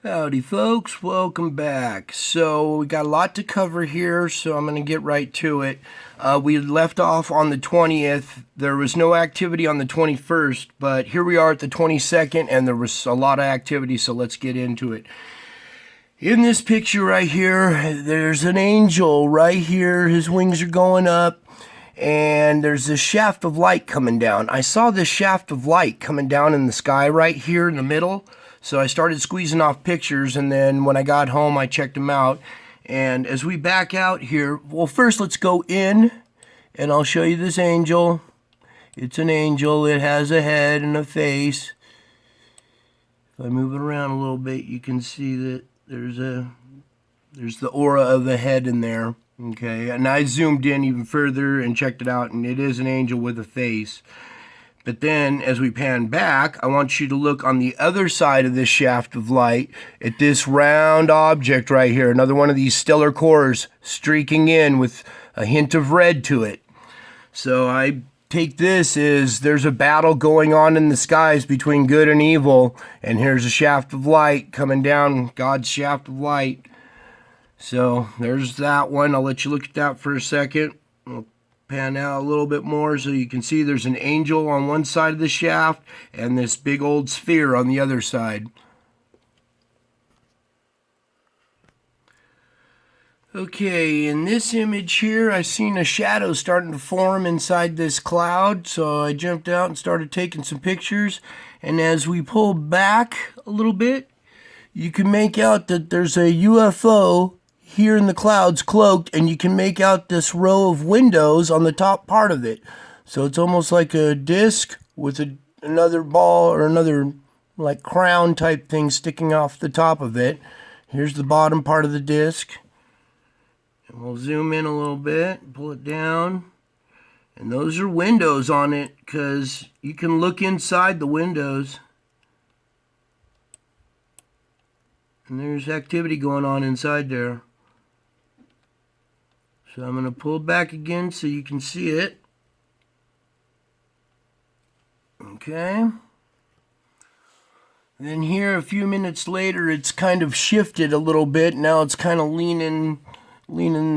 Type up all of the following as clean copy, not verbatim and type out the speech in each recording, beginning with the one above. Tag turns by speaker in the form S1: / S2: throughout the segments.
S1: Howdy folks, welcome back. So we got a lot to cover here, so I'm going to get right to it. We left off on the 20th. There was no activity on the 21st, but here we are at the 22nd, and there was a lot of activity, so let's get into it. In this picture right here, there's an angel right here. His wings are going up, and there's this shaft of light coming down. I saw this shaft of light coming down in the sky right here in the middle. So I started squeezing off pictures, and then when I got home, I checked them out. And as we back out here, well, first let's go in, and I'll show you this angel. It's an angel. It has a head and a face. If I move it around a little bit, you can see that there's the aura of the head in there. Okay, and I zoomed in even further and checked it out, and it is an angel with a face. But then, as we pan back, I want you to look on the other side of this shaft of light at this round object right here. Another one of these stellar cores streaking in with a hint of red to it. So I take this as there's a battle going on in the skies between good and evil. And here's a shaft of light coming down, God's shaft of light. So there's that one. I'll let you look at that for a second. We'll pan out a little bit more so you can see there's an angel on one side of the shaft and this big old sphere on the other side. Okay, in this image here, I seen a shadow starting to form inside this cloud, so I jumped out and started taking some pictures. And as we pull back a little bit, you can make out that there's a UFO here in the clouds cloaked, and you can make out this row of windows on the top part of it. So it's almost like a disc with another ball or another like crown type thing sticking off the top of it. Here's the bottom part of the disc. And we'll zoom in a little bit, pull it down. And those are windows on it because you can look inside the windows. And there's activity going on inside there. So I'm going to pull back again so you can see it. Okay. Then here a few minutes later it's kind of shifted a little bit. Now it's kind of leaning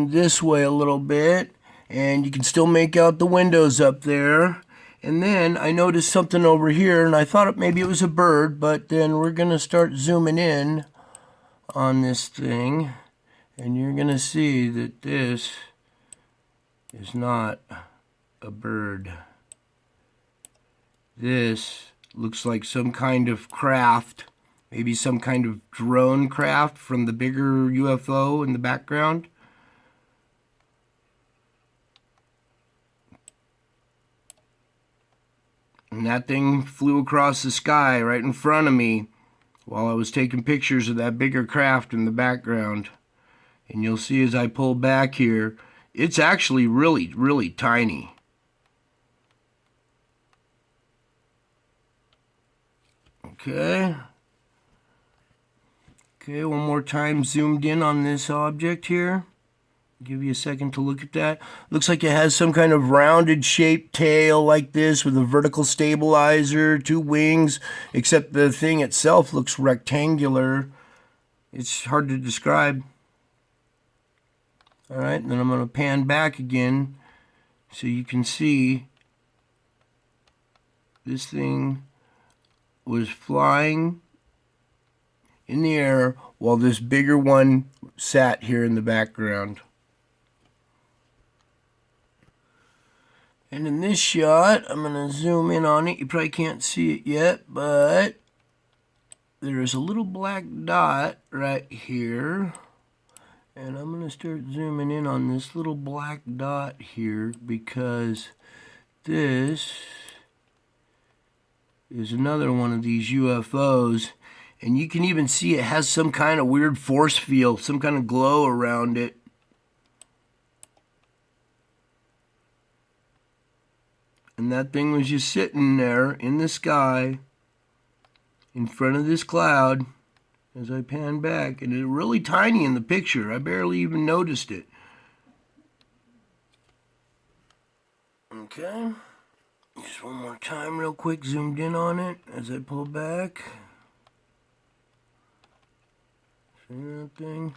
S1: this way a little bit. And you can still make out the windows up there. And then I noticed something over here, and I thought maybe it was a bird, but then we're going to start zooming in on this thing. And you're going to see that this is not a bird. This looks like some kind of craft, maybe some kind of drone craft from the bigger UFO in the background. And that thing flew across the sky right in front of me while I was taking pictures of that bigger craft in the background. And you'll see as I pull back here, it's actually really, really tiny. Okay. Okay, one more time zoomed in on this object here. Give you a second to look at that. Looks like it has some kind of rounded shaped tail like this with a vertical stabilizer, two wings, except the thing itself looks rectangular. It's hard to describe. All right, and then I'm going to pan back again so you can see this thing was flying in the air while this bigger one sat here in the background. And in this shot, I'm going to zoom in on it. You probably can't see it yet, but there is a little black dot right here. And I'm going to start zooming in on this little black dot here because this is another one of these UFOs. And you can even see it has some kind of weird force field, some kind of glow around it. And that thing was just sitting there in the sky in front of this cloud. As I pan back, and it's really tiny in the picture. I barely even noticed it. Okay. Just one more time real quick, zoomed in on it as I pull back. That thing.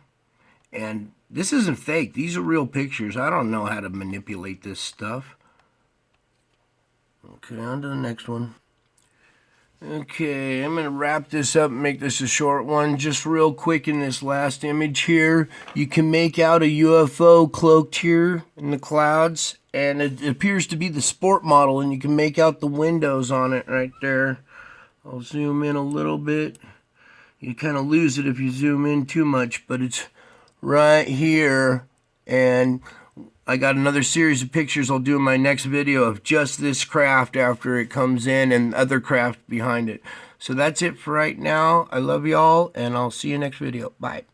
S1: And this isn't fake. These are real pictures. I don't know how to manipulate this stuff. Okay, on to the next one. Okay, I'm going to wrap this up and make this a short one. Just real quick in this last image here, you can make out a UFO cloaked here in the clouds, and it appears to be the sport model, and you can make out the windows on it right there. I'll zoom in a little bit. You kind of lose it if you zoom in too much, but it's right here, and I got another series of pictures I'll do in my next video of just this craft after it comes in and other craft behind it. So that's it for right now. I love y'all, and I'll see you next video. Bye.